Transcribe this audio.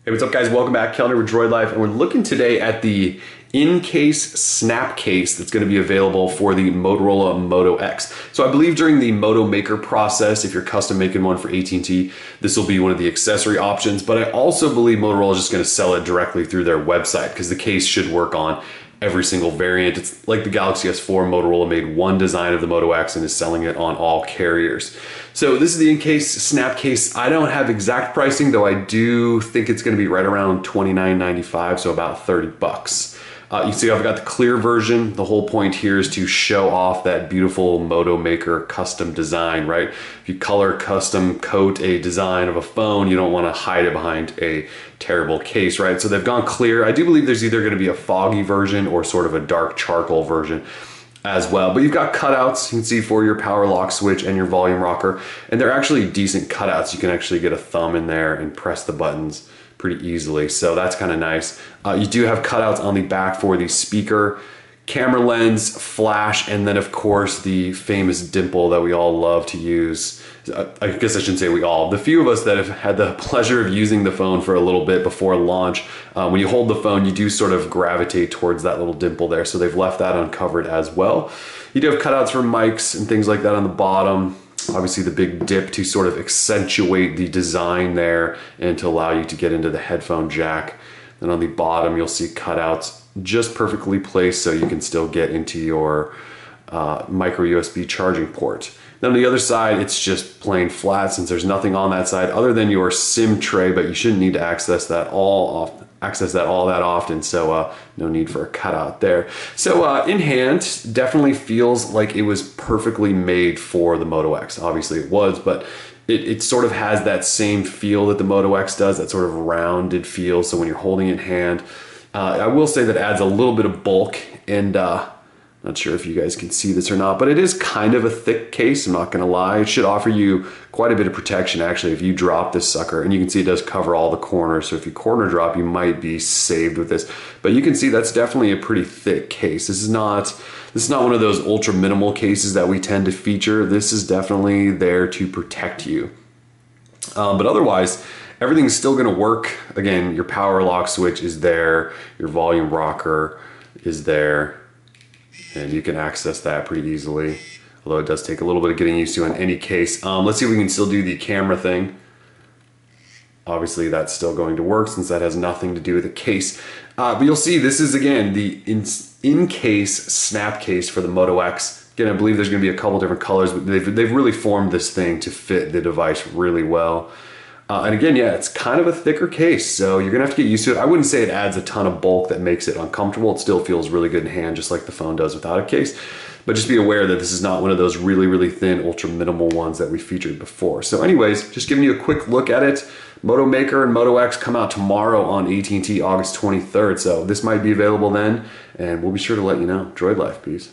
Hey, what's up guys? Welcome back. Calendar with Droid Life, and we're looking today at the Incase snap case that's going to be available for the Motorola Moto X. So I believe during the Moto maker process, if you're custom making one for AT&T, this will be one of the accessory options, but I also believe Motorola is just going to sell it directly through their website because the case should work on every single variant. It's like the Galaxy S4, Motorola made one design of the Moto X and is selling it on all carriers. So this is the Incase snap case. I don't have exact pricing, though I do think it's gonna be right around $29.95, so about 30 bucks. You see I've got the clear version. The whole point here is to show off that beautiful Moto Maker custom design, right? If you color custom coat a design of a phone, you don't want to hide it behind a terrible case, right? So they've gone clear. I do believe there's either going to be a foggy version or sort of a dark charcoal version as well. But you've got cutouts, you can see, for your power lock switch and your volume rocker, and they're actually decent cutouts. You can actually get a thumb in there and press the buttons pretty easily, so that's kind of nice. You do have cutouts on the back for the speaker, camera lens, flash, and then of course the famous dimple that we all love to use. I guess I shouldn't say we all. The few of us that have had the pleasure of using the phone for a little bit before launch, when you hold the phone, you do sort of gravitate towards that little dimple there, so they've left that uncovered as well. You do have cutouts for mics and things like that on the bottom. Obviously the big dip to sort of accentuate the design there and to allow you to get into the headphone jack. Then on the bottom you'll see cutouts just perfectly placed so you can still get into your micro USB charging port. Then on the other side it's just plain flat since there's nothing on that side other than your SIM tray, but you shouldn't need to access that all that often, so no need for a cutout there. So in hand, definitely feels like it was perfectly made for the Moto X. Obviously it was, but it sort of has that same feel that the Moto X does, that sort of rounded feel. So when you're holding it in hand, I will say that adds a little bit of bulk, and not sure if you guys can see this or not, but it is kind of a thick case, I'm not gonna lie. It should offer you quite a bit of protection actually if you drop this sucker, and you can see it does cover all the corners, so if you corner drop, you might be saved with this. But you can see that's definitely a pretty thick case. This is not one of those ultra minimal cases that we tend to feature. This is definitely there to protect you. But otherwise, everything's still gonna work. Again, your power lock switch is there, your volume rocker is there, and you can access that pretty easily, although it does take a little bit of getting used to in any case. Let's see if we can still do the camera thing. Obviously that's still going to work since that has nothing to do with the case. But you'll see this is, again, the Incase snap case for the Moto X. Again, I believe there's gonna be a couple different colors, but they've really formed this thing to fit the device really well. And again, yeah, it's kind of a thicker case, so you're gonna have to get used to it. I wouldn't say it adds a ton of bulk that makes it uncomfortable. It still feels really good in hand, just like the phone does without a case. But just be aware that this is not one of those really, really thin, ultra minimal ones that we featured before. So anyways, just giving you a quick look at it. Moto Maker and Moto X come out tomorrow on AT&T August 23rd, so this might be available then, and we'll be sure to let you know. Droid Life, peace.